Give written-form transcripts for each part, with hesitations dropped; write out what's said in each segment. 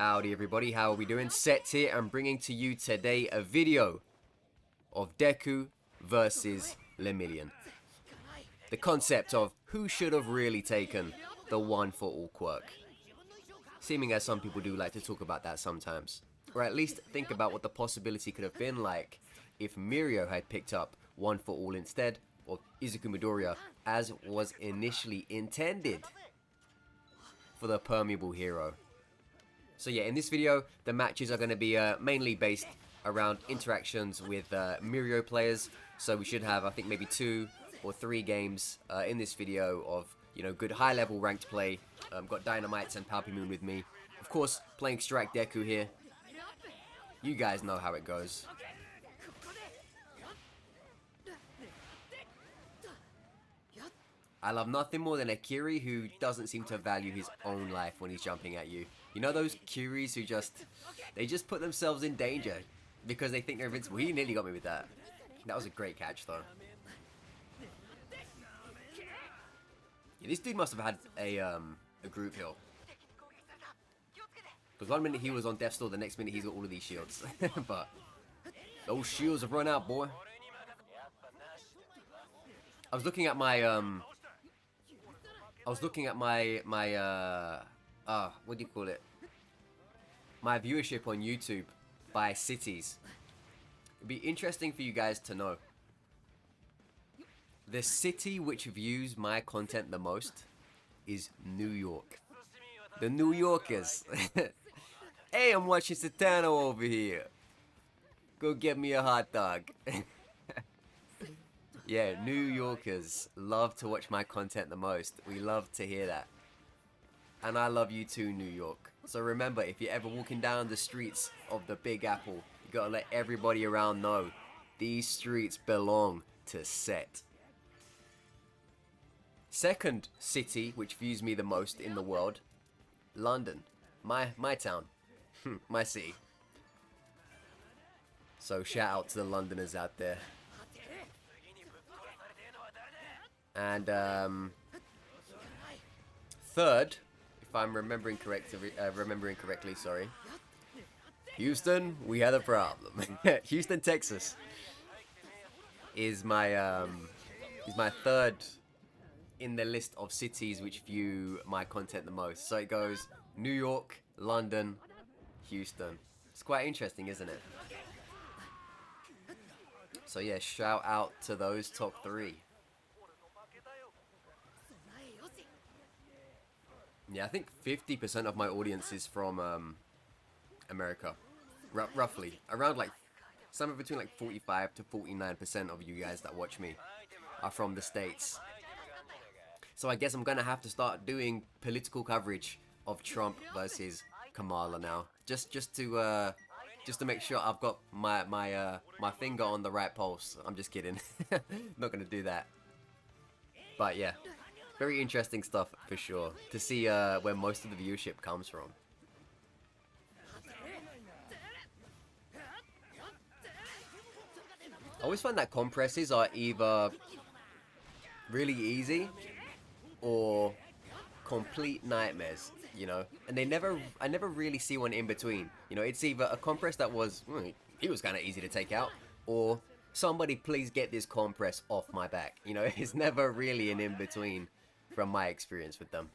Howdy everybody, how are we doing? Set here, I'm bringing to you today a video of Deku versus Lemillion. The concept of who should have really taken the one for all quirk. Seeming as some people do like to talk about that sometimes. Or at least think about what the possibility could have been like if Mirio had picked up one for all instead of Izuku Midoriya as was initially intended for the permeable hero. So yeah, in this video, the matches are going to be mainly based around interactions with Mirio players. So we should have, I think, maybe 2 or 3 games in this video of, you know, good high-level ranked play. Got Dynamites and Palpimoon with me. Of course, playing Strike Deku here. You guys know how it goes. I love nothing more than a Kiri who doesn't seem to value his own life when he's jumping at you. You know those Kiris who they just put themselves in danger because they think they're invincible. He nearly got me with that. That was a great catch though. Yeah, this dude must have had a groove heal. Because one minute he was on death's door, the next minute he's got all of these shields. But those shields have run out, boy. I was looking at my what do you call it? My viewership on YouTube by cities. It'd be interesting for you guys to know. The city which views my content the most is New York. The New Yorkers. Hey, I'm watching Satano over here. Go get me a hot dog. Yeah, New Yorkers love to watch my content the most. We love to hear that. And I love you too, New York. So remember, if you're ever walking down the streets of the Big Apple, you gotta let everybody around know these streets belong to Set. Second city which views me the most in the world, London. My town. My city. So shout out to the Londoners out there. And third, if I'm remembering correctly, sorry. Houston, we had a problem. Houston, Texas is my third in the list of cities which view my content the most. So it goes New York, London, Houston. It's quite interesting, isn't it? So yeah, shout out to those top 3. Yeah, I think 50% of my audience is from America, roughly. Around like somewhere between like 45 to 49% of you guys that watch me are from the States. So I guess I'm gonna have to start doing political coverage of Trump versus Kamala now, just to make sure I've got my finger on the right pulse. I'm just kidding. Not gonna do that. But yeah. Very interesting stuff for sure, to see where most of the viewership comes from. I always find that compresses are either really easy or complete nightmares, you know, and I never really see one in between. You know, it's either a compress that was, he was kind of easy to take out, or somebody please get this compress off my back. You know, it's never really an in-between. From my experience with them.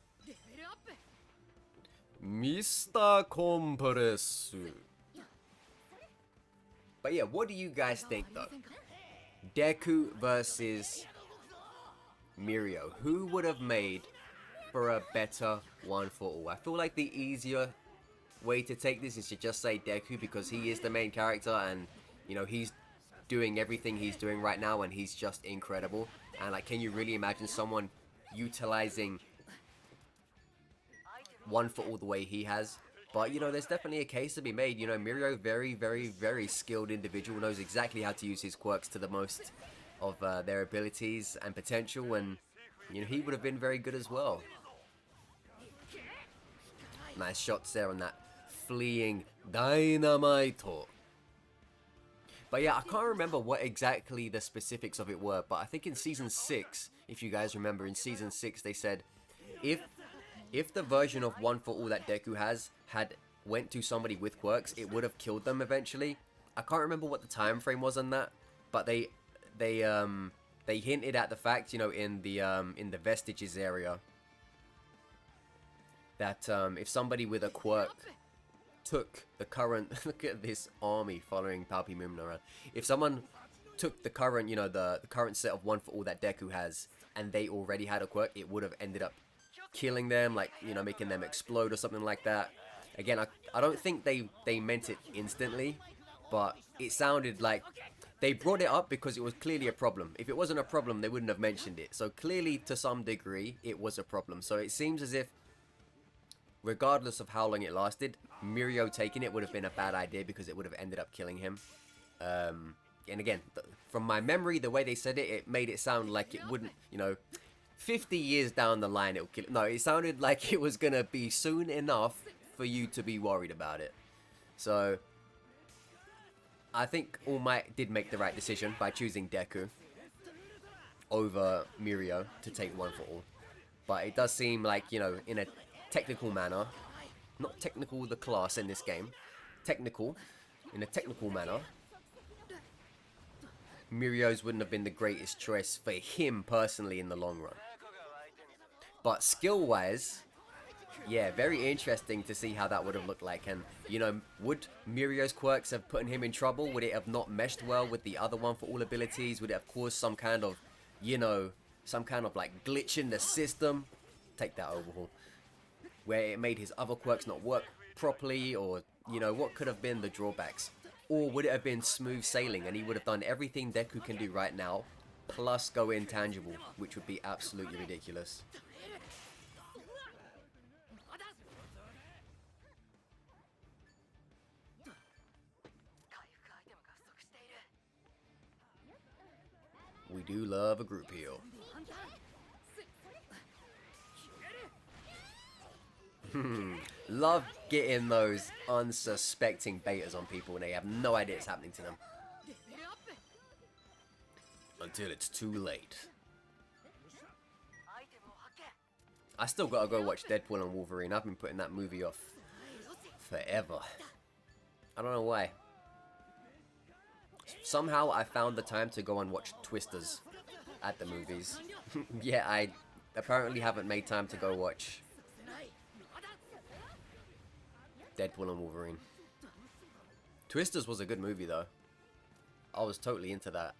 Mr. Compress. But yeah, what do you guys think though? Deku versus Mirio. Who would have made for a better one for all? I feel like the easier way to take this is to just say Deku because he is the main character and, you know, he's doing everything he's doing right now and he's just incredible. And like, can you really imagine someone utilizing one for all the way he has? But you know, there's definitely a case to be made. You know, Mirio, very skilled individual, knows exactly how to use his quirks to the most of their abilities and potential, and you know, he would have been very good as well. Nice shots there on that fleeing dynamite. But yeah, I can't remember what exactly the specifics of it were, but I think in Season 6, if you guys remember, in Season 6 they said, if the version of One For All that Deku has had went to somebody with quirks, it would have killed them eventually. I can't remember what the time frame was on that, but they hinted at the fact, you know, in the vestiges area, that if somebody with a quirk took the current look at this army following Palpy Moon around. If someone took the current, you know, the current set of one for all that Deku has, and they already had a quirk, it would have ended up killing them, like, you know, making them explode or something like that. Again, I don't think they meant it instantly, but it sounded like they brought it up because it was clearly a problem. If it wasn't a problem, they wouldn't have mentioned it. So clearly, to some degree, it was a problem. So it seems as if, regardless of how long it lasted, Mirio taking it would have been a bad idea because it would have ended up killing him. And again, from my memory, the way they said it, it made it sound like it wouldn't, you know, 50 years down the line, it'll kill it. No, it sounded like it was going to be soon enough for you to be worried about it. So I think All Might did make the right decision by choosing Deku over Mirio to take one for all. But it does seem like, you know, in a technical manner, not technical the class in this game, in a technical manner, Mirio's wouldn't have been the greatest choice for him personally in the long run. But skill-wise, yeah, very interesting to see how that would have looked like. And, you know, would Mirio's quirks have put him in trouble? Would it have not meshed well with the other one for all abilities? Would it have caused some kind of, you know, some kind of like glitch in the system? Take that overhaul. Where it made his other quirks not work properly, or, you know, what could have been the drawbacks? Or would it have been smooth sailing and he would have done everything Deku can do right now, plus go intangible, which would be absolutely ridiculous. We do love a group heal. Love getting those unsuspecting betas on people when they have no idea it's happening to them. Until it's too late. I still gotta go watch Deadpool and Wolverine. I've been putting that movie off forever. I don't know why. Somehow I found the time to go and watch Twisters at the movies. Yeah, I apparently haven't made time to go watch Deadpool and Wolverine. Twisters was a good movie though. I was totally into that.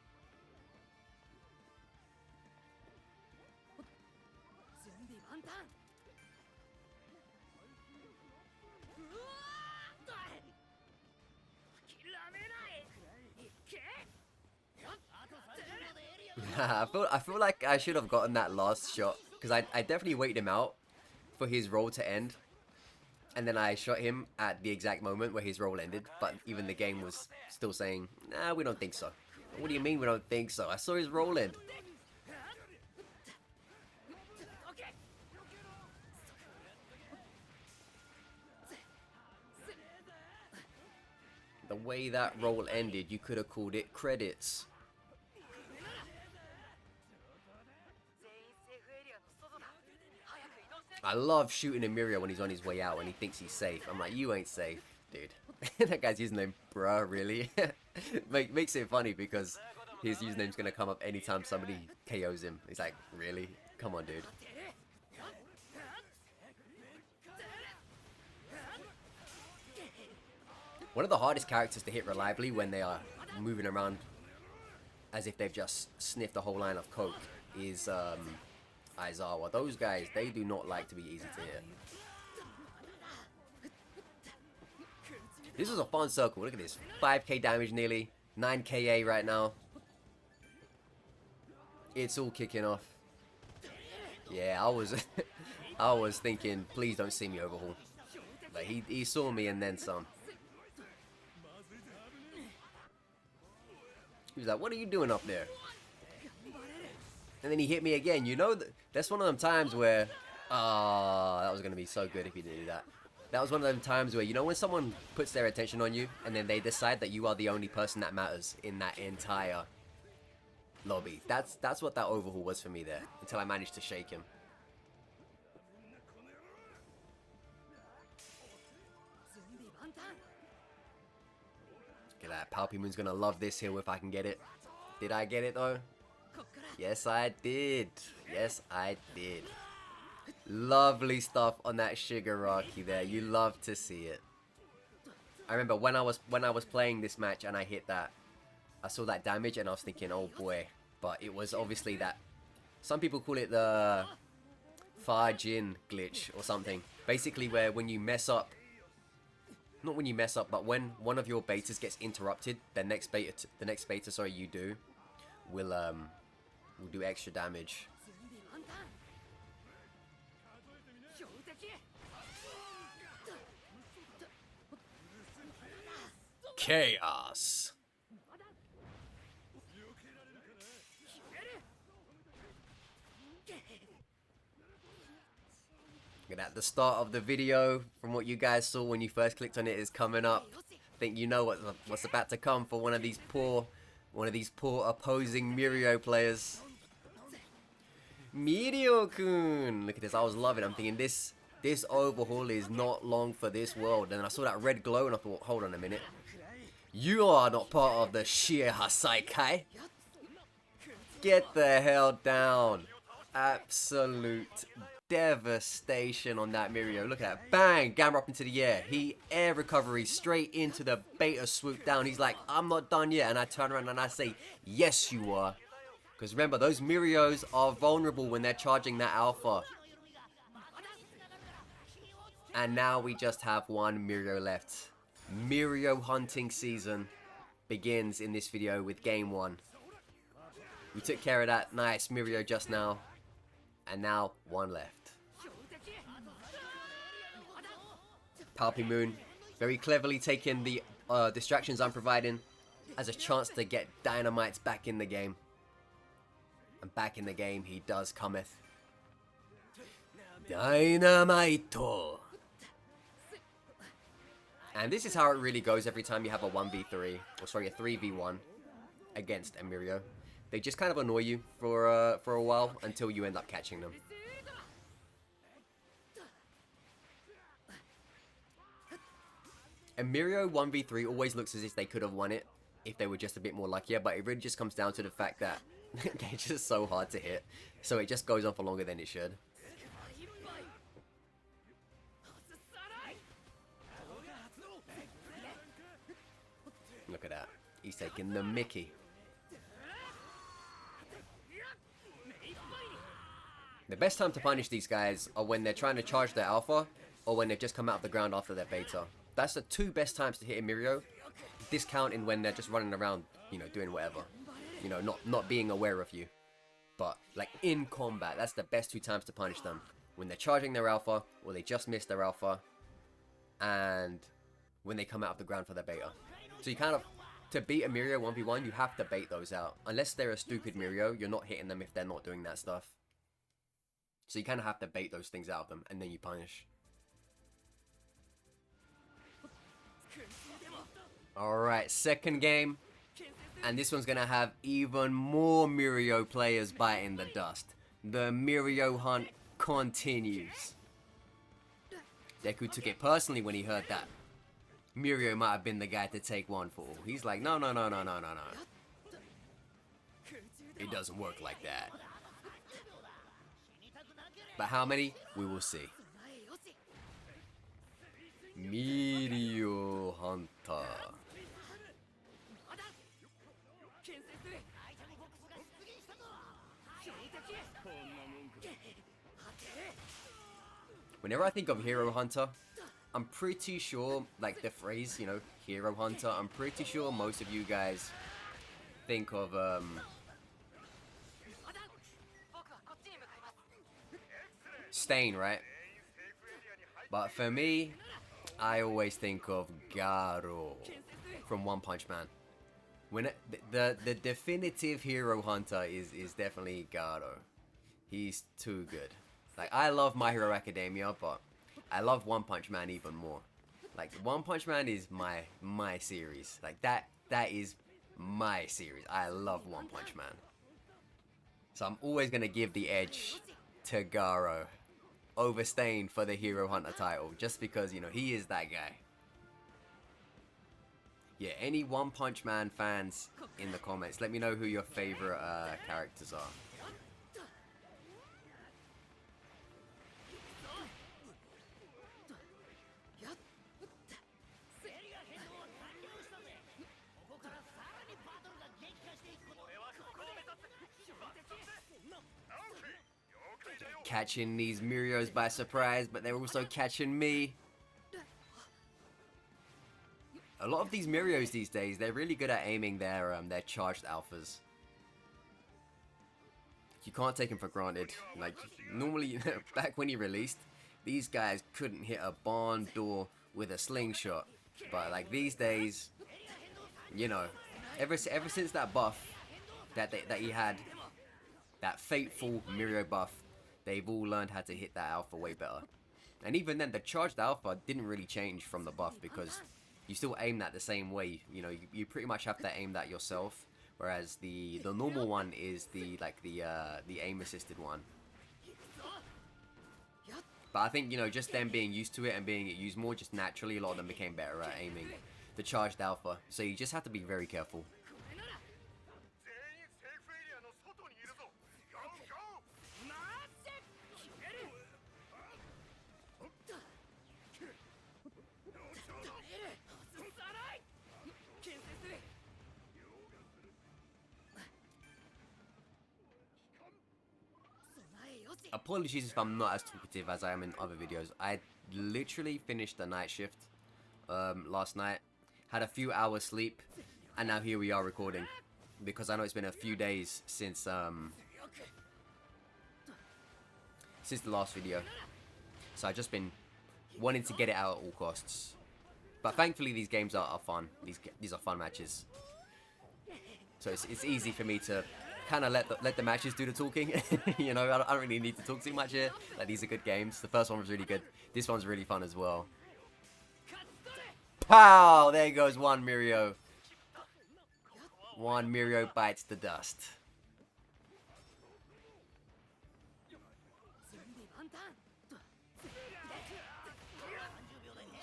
I feel like I should have gotten that last shot, because I definitely waited him out for his roll to end, and then I shot him at the exact moment where his roll ended, but even the game was still saying, nah, we don't think so. What do you mean we don't think so? I saw his roll end. The way that roll ended, you could have called it credits. I love shooting at Mirio when he's on his way out and he thinks he's safe. I'm like, you ain't safe, dude. That guy's username, bruh, really? Makes it funny because his username's gonna come up anytime somebody KOs him. He's like, really? Come on, dude. One of the hardest characters to hit reliably when they are moving around as if they've just sniffed a whole line of coke is Aizawa. Those guys, they do not like to be easy to hit. This is a fun circle. Look at this. 5k damage nearly. 9ka right now. It's all kicking off. Yeah, I was thinking, please don't see me overhaul. But he saw me and then some. He was like, what are you doing up there? And then he hit me again. You know, that's one of them times where... Ah, that was going to be so good if he didn't do that. That was one of them times where, you know, when someone puts their attention on you and then they decide that you are the only person that matters in that entire lobby. That's what that overhaul was for me there, until I managed to shake him. Look at that. Palpymoon's gonna love this hill if I can get it. Did I get it though? Yes, I did. Yes, I did. Lovely stuff on that shigaraki there. You love to see it. I remember when I was playing this match and I hit that, I saw that damage and I was thinking, oh boy. But it was obviously that. Some people call it the Fajin glitch or something. Basically, where when you mess up, not when you mess up, but when one of your betas gets interrupted, the next beta, sorry, you do, will do extra damage. Chaos. And at the start of the video, from what you guys saw when you first clicked on it, is coming up. I think you know what's about to come for one of these poor opposing Mirio players. Mirio-kun! Look at this, I was loving it. I'm thinking this overhaul is not long for this world. And I saw that red glow and I thought, hold on a minute. You are not part of the shigaraki. Get the hell down. Absolute devastation on that Mirio. Look at that. Bang! Gamma up into the air. He air recovery straight into the beta swoop down. He's like, I'm not done yet. And I turn around and I say, yes, you are. Because remember, those Mirios are vulnerable when they're charging that alpha. And now we just have one Mirio left. Mirio hunting season begins in this video with game 1. We took care of that nice Mirio just now. And now one left. Palpymoon very cleverly taking the distractions I'm providing as a chance to get Dynamites back in the game. And back in the game he does cometh. Dynamite! And this is how it really goes every time you have a 1v3, or sorry, a 3v1 against a Mirio. They just kind of annoy you for a while until you end up catching them. A Mirio 1v3 always looks as if they could have won it if they were just a bit more luckier, but it really just comes down to the fact that they're just so hard to hit. So it just goes on for longer than it should. Look at that. He's taking the Mickey. The best time to punish these guys are when they're trying to charge their alpha or when they've just come out of the ground after their beta. That's the two best times to hit a Mirio, discounting when they're just running around, you know, doing whatever. You know, not being aware of you. But, like, in combat, that's the best two times to punish them. When they're charging their alpha, or they just missed their alpha, and when they come out of the ground for their beta. So you kind of, to beat a Mirio 1v1, you have to bait those out. Unless they're a stupid Mirio, you're not hitting them if they're not doing that stuff. So you kind of have to bait those things out of them, and then you punish. Alright, second game. And this one's going to have even more Mirio players biting the dust. The Mirio hunt continues. Deku took it personally when he heard that Mirio might have been the guy to take one for all. He's like, no. It doesn't work like that. But how many? We will see. Mirio Hunter. Whenever I think of Hero Hunter, I'm pretty sure, like the phrase, you know, Hero Hunter, I'm pretty sure most of you guys think of, Stain, right? But for me, I always think of Garo from One Punch Man. When the definitive Hero Hunter is definitely Garo. He's too good. Like, I love My Hero Academia, but I love One Punch Man even more. Like, One Punch Man is my series. Like, that is my series. I love One Punch Man. So I'm always gonna give the edge to Garo over Stain for the Hero Hunter title, just because, you know, he is that guy. Yeah, any One Punch Man fans in the comments, let me know who your favorite characters are. Catching these Mirios by surprise, but they're also catching me. A lot of these Mirios these days, they're really good at aiming their charged alphas. You can't take them for granted. Like, normally, back when he released, these guys couldn't hit a barn door with a slingshot. But like these days, you know, ever since that buff that he had, that fateful Mirio buff, they've all learned how to hit that alpha way better. And even then, the charged alpha didn't really change from the buff because you still aim that the same way. You know, you pretty much have to aim that yourself. Whereas the normal one is the aim assisted one. But I think, you know, just them being used to it and being used more just naturally, a lot of them became better at aiming the charged alpha. So you just have to be very careful. Apologies if I'm not as talkative as I am in other videos. I literally finished the night shift last night, had a few hours sleep, and now here we are recording. Because I know it's been a few days since the last video. So I've just been wanting to get it out at all costs. But thankfully these games are fun. These are fun matches. So it's easy for me to kind of let the matches do the talking. You know, I don't really need to talk too much here. Like, these are good games. The first one was really good. This one's really fun as well. Pow! There goes one Mirio. One Mirio bites the dust.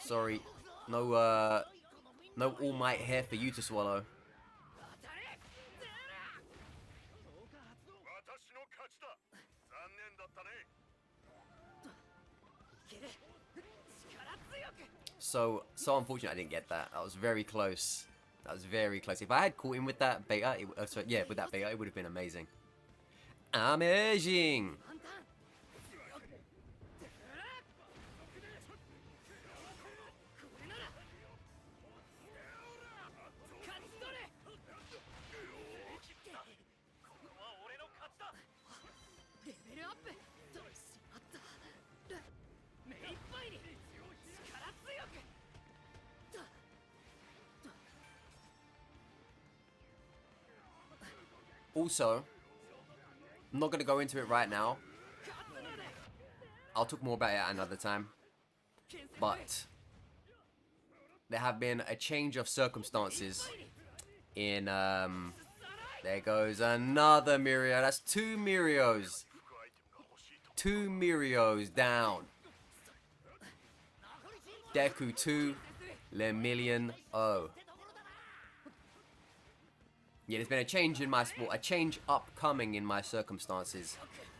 Sorry, no All Might here for you to swallow. So unfortunate I didn't get that. That was very close. That was very close. If I had caught him with that beta, with that beta, it would have been amazing. Amazing! Also, I'm not going to go into it right now. I'll talk more about it at another time. But there have been a change of circumstances in, there goes another Mirio. That's two Mirios. Two Mirios down. Deku 2, Lemillion 0. Yeah, there's been a change in my sport, a change upcoming in my circumstances.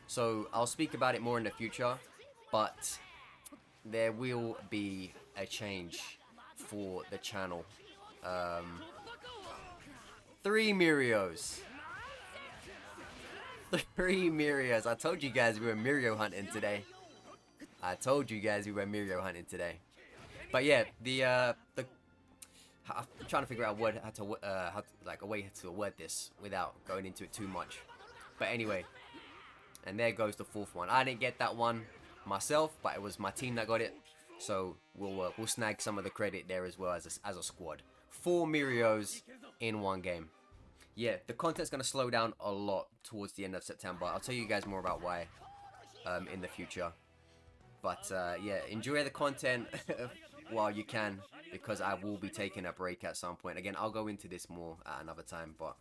So I'll speak about it more in the future, but there will be a change for the channel. 3 Mirios. 3 Mirios. I told you guys we were Mirio hunting today. But yeah, I'm trying to figure out a way to word this without going into it too much. But anyway, and there goes the 4th one. I didn't get that one myself, but it was my team that got it. So we'll snag some of the credit there as well as a squad. 4 Mirios in one game. Yeah, the content's gonna slow down a lot towards the end of September. I'll tell you guys more about why in the future. But yeah, enjoy the content while you can, because I will be taking a break at some point. Again, I'll go into this more at another time, but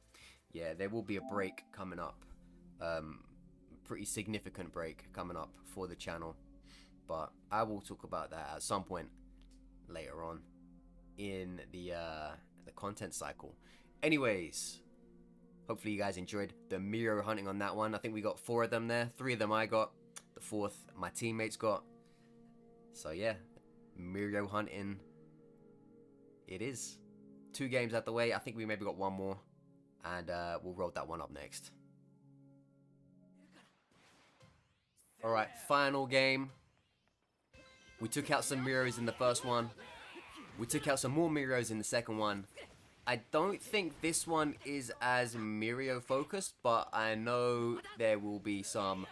yeah, there will be a break coming up. Pretty significant break coming up for the channel, but I will talk about that at some point later on in the the content cycle. Anyways, hopefully you guys enjoyed the Mirio hunting on that one. I think we got 4 of them there. 3 of them I got. The 4th my teammates got. So yeah, Mirio hunting it is. 2 games out the way. I think we maybe got 1 more. And we'll roll that one up next. Alright, final game. We took out some Mirios in the first one. We took out some more Mirios in the second one. I don't think this one is as Mirio focused, but I know there will be some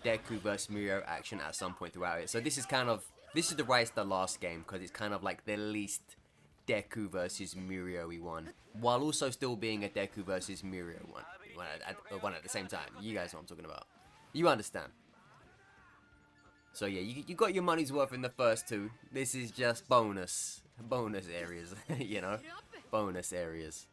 Deku versus Mirio action at some point throughout it. So this is the right as the last game, because it's kind of like the least Deku versus Mirio-y one, while also still being a Deku versus Mirio one at the same time. You guys know what I'm talking about. You understand. So yeah, you got your money's worth in the first 2. This is just bonus areas, you know, bonus areas.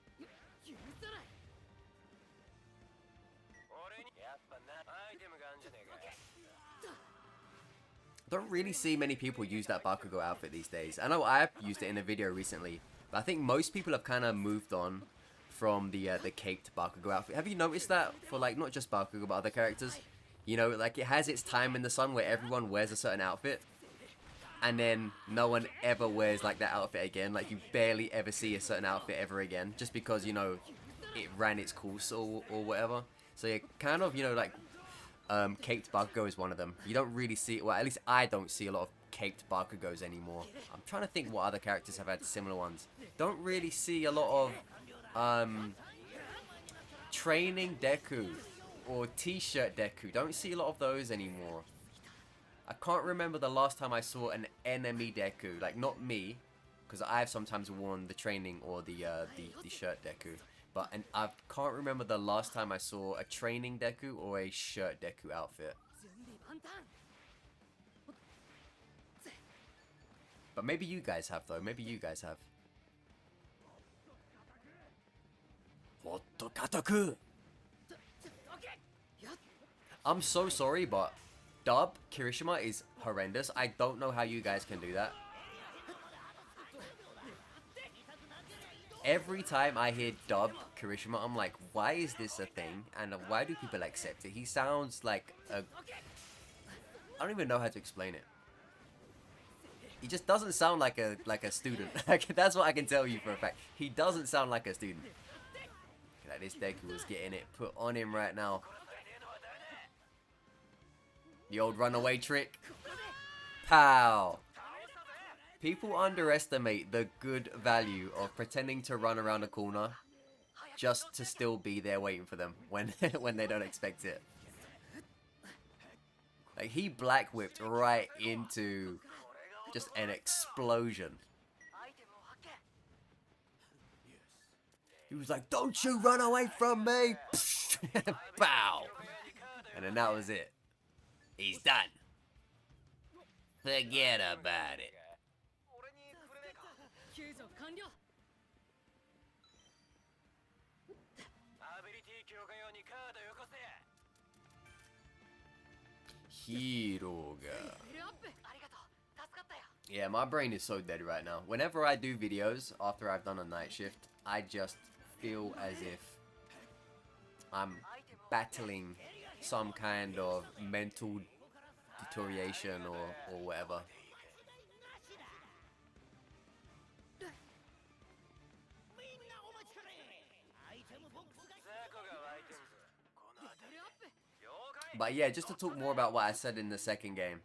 Don't really see many people use that Bakugo outfit these days. I know I've used it in a video recently, but I think most people have kind of moved on from the caped Bakugo outfit. Have you noticed that for like not just Bakugo but other characters? You know, like it has its time in the sun where everyone wears a certain outfit, and then no one ever wears like that outfit again. Like you barely ever see a certain outfit ever again, just because, you know, it ran its course or whatever. So yeah, kind of, you know, like caped Bakugo is one of them. You don't really see, well, at least I don't see a lot of caped Bakugos anymore. I'm trying to think what other characters have had similar ones. Don't really see a lot of training Deku or t-shirt Deku. Don't see a lot of those anymore. I can't remember the last time I saw an enemy Deku. Like, not me, because I've sometimes worn the training or the shirt Deku. But I can't remember the last time I saw a training Deku or a shirt Deku outfit. But maybe you guys have, though. Maybe you guys have. I'm so sorry, but dub Kirishima is horrendous. I don't know how you guys can do that. Every time I hear dub Kirishima, I'm like, why is this a thing? And why do people accept it? He sounds like a... I don't even know how to explain it. He just doesn't sound like a student. That's what I can tell you for a fact. He doesn't sound like a student. Like this Deku was getting it put on him right now. The old runaway trick. Pow! People underestimate the good value of pretending to run around a corner just to still be there waiting for them when when they don't expect it. Like, he black whipped right into just an explosion. He was like, "Don't you run away from me!" Bow! And then that was it. He's done. Forget about it. Hiroga. Yeah, my brain is so dead right now. Whenever I do videos after I've done a night shift, I just feel as if I'm battling some kind of mental deterioration or whatever. But yeah, just to talk more about what I said in the second game.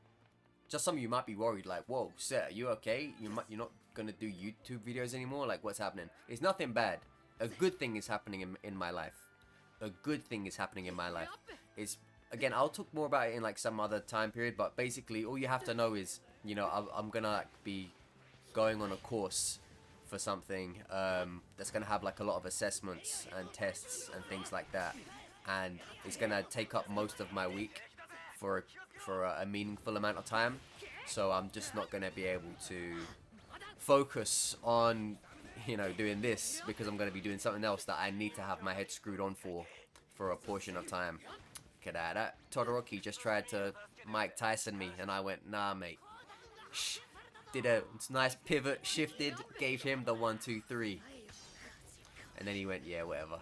Just some of you might be worried, like, whoa, sir, are you okay? You're not gonna do YouTube videos anymore? Like, what's happening? It's nothing bad. A good thing is happening in my life. A good thing is happening in my life. It's, again, I'll talk more about it in like some other time period, but basically all you have to know is, you know, I'm gonna like, be going on a course for something that's gonna have like a lot of assessments and tests and things like that, and it's gonna take up most of my week for a meaningful amount of time. So I'm just not gonna be able to focus on, you know, doing this, because I'm gonna be doing something else that I need to have my head screwed on for a portion of time. Look at that. Todoroki just tried to Mike Tyson me, and I went, nah, mate. Shh. Did a nice pivot, shifted, gave him the 1, 2, 3. And then he went, yeah, whatever.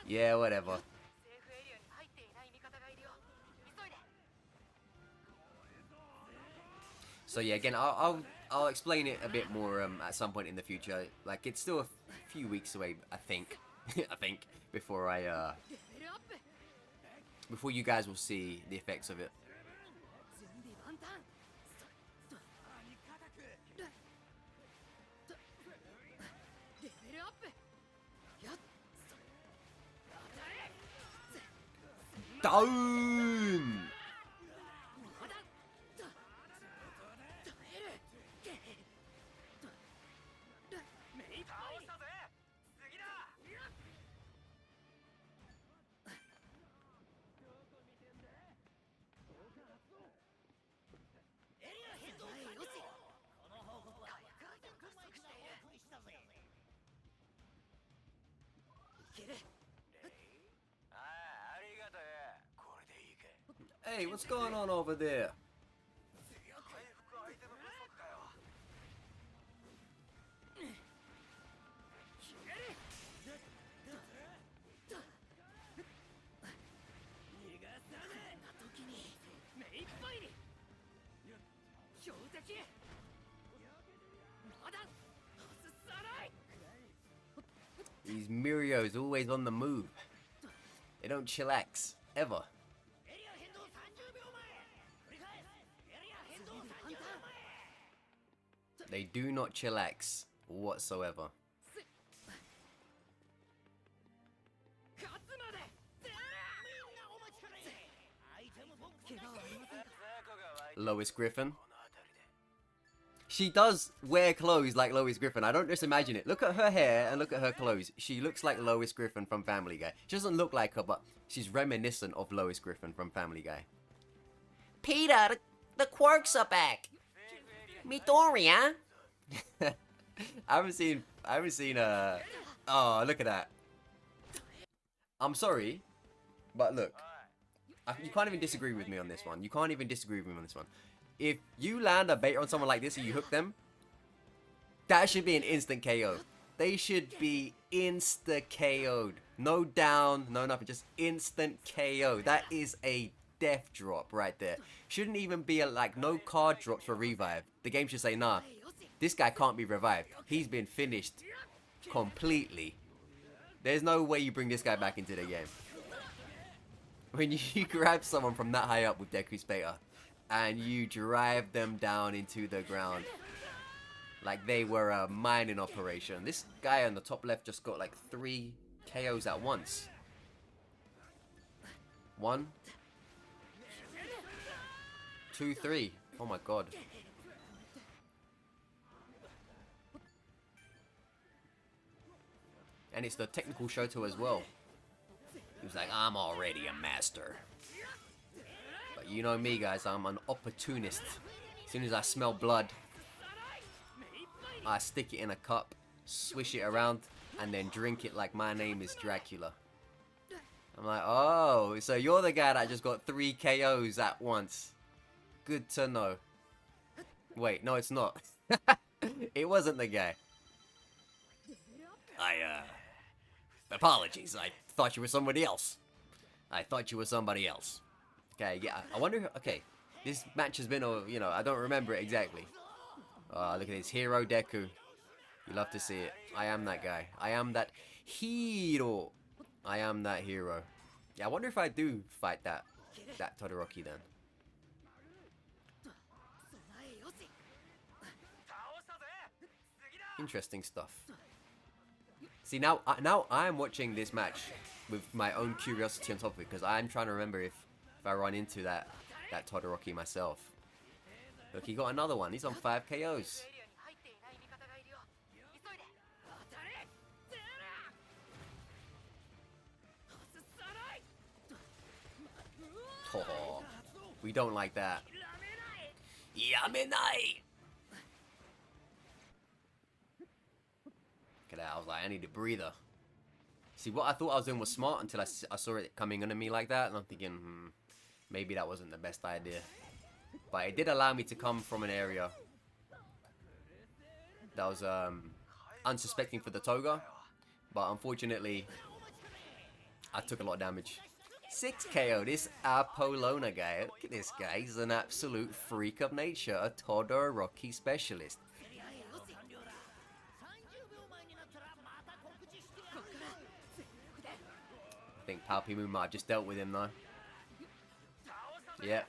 Yeah, whatever. So yeah, again, I'll explain it a bit more at some point in the future. Like, it's still a few weeks away, I think. I think before before you guys will see the effects of it. Down! Hey, what's going on over there? These Mirios always on the move. They don't chillax, ever. They do not chillax whatsoever. Lois Griffin. She does wear clothes like Lois Griffin. I don't just imagine it. Look at her hair and look at her clothes. She looks like Lois Griffin from Family Guy. She doesn't look like her, but she's reminiscent of Lois Griffin from Family Guy. Peter, the quirks are back. Midori, huh? I haven't seen, oh, look at that. I'm sorry, but look. You can't even disagree with me on this one. You can't even disagree with me on this one. If you land a bait on someone like this and you hook them, that should be an instant KO. They should be insta-KO'd. No down, no nothing, just instant KO. That is a death drop right there. Shouldn't even be a, like, no card drops for revive. The game should say, nah, this guy can't be revived. He's been finished completely. There's no way you bring this guy back into the game. When you grab someone from that high up with Deku's beta and you drive them down into the ground like they were a mining operation. This guy on the top left just got like 3 KOs at once. 1, 2, 3. Oh my god. And it's the technical Shoto as well. He was like, I'm already a master. But you know me, guys, I'm an opportunist. As soon as I smell blood, I stick it in a cup, swish it around, and then drink it like my name is Dracula. I'm like, oh, so you're the guy that just got 3 KOs at once. Good to know. Wait, no, it's not. It wasn't the guy. Apologies, I thought you were somebody else. Okay, yeah, I wonder, okay, this match has been, you know, I don't remember it exactly. Look at this, Hero Deku. You love to see it. I am that guy. I am that hero. I am that hero. Yeah, I wonder if I do fight that Todoroki then. Interesting stuff. See, now I'm watching this match with my own curiosity on top of it, because I'm trying to remember if I run into that Todoroki myself. Look, he got another one. He's on 5 KOs. Oh, we don't like that. Yamenai! Look at that. I was like, I need a breather. See, what I thought I was doing was smart until I saw it coming under me like that, and I'm thinking, maybe that wasn't the best idea. But it did allow me to come from an area that was unsuspecting for the Toga, But unfortunately, I took a lot of damage. 6 KO, this Apollona guy. Look at this guy. He's an absolute freak of nature. A Todoroki specialist. I think Palpy might have just dealt with him though. Yep.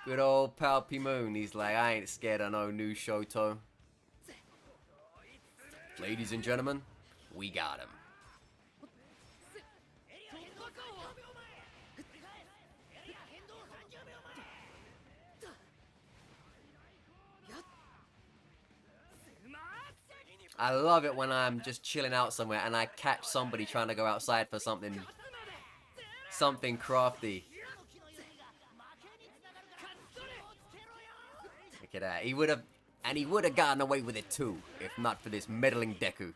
Good old Palpy Moon. He's like, I ain't scared of no new Shoto. Ladies and gentlemen, we got him. I love it when I'm just chilling out somewhere and I catch somebody trying to go outside for something crafty. Look at that. He would have gotten away with it too, if not for this meddling Deku.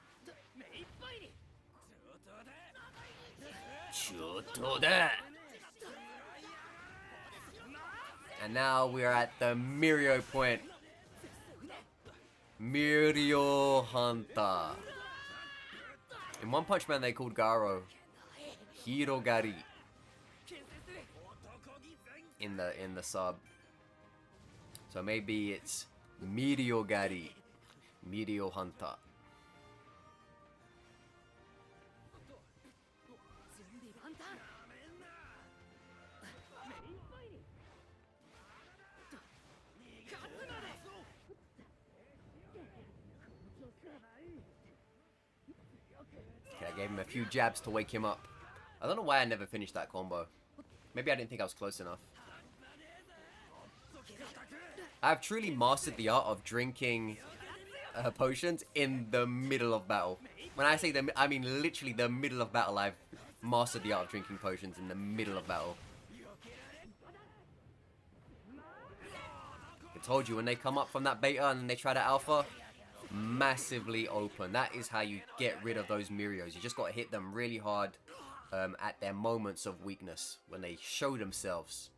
And now we're at the Mirio point. Mirio Hunter. In One Punch Man they called Garo Hirogari in the sub. So maybe it's Mirio Hunter. Okay, I gave him a few jabs to wake him up. I don't know why I never finished that combo. Maybe I didn't think I was close enough. I've truly mastered the art of drinking potions in the middle of battle. When I say I mean literally the middle of battle. I've mastered the art of drinking potions in the middle of battle. I told you, when they come up from that beta and they try that alpha, massively open. That is how you get rid of those Mirios. You just got to hit them really hard at their moments of weakness when they show themselves.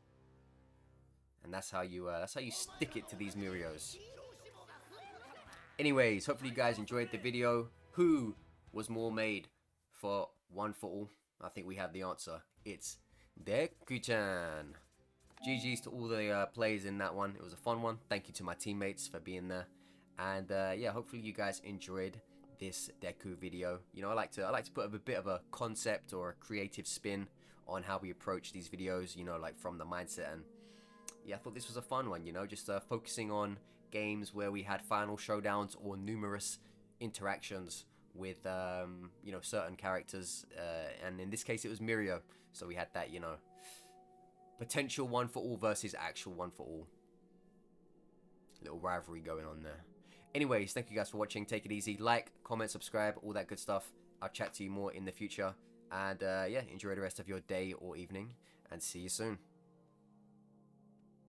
And that's how you stick it to these Mirios. Anyways, hopefully you guys enjoyed the video. Who was more made for One for All? I think we have the answer. It's Deku-chan. GG's to all the players in that one. It was a fun one. Thank you to my teammates for being there. And yeah, hopefully you guys enjoyed this Deku video. You know, I like to put a bit of a concept or a creative spin on how we approach these videos. You know, like from the mindset. And yeah, I thought this was a fun one. You know, just focusing on games where we had final showdowns or numerous interactions with you know, certain characters. And in this case, it was Mirio. So we had that, you know, potential One for All versus actual One for All. Little rivalry going on there. Anyways, thank you guys for watching. Take it easy. Like, comment, subscribe, all that good stuff. I'll chat to you more in the future. And yeah, enjoy the rest of your day or evening. And see you soon.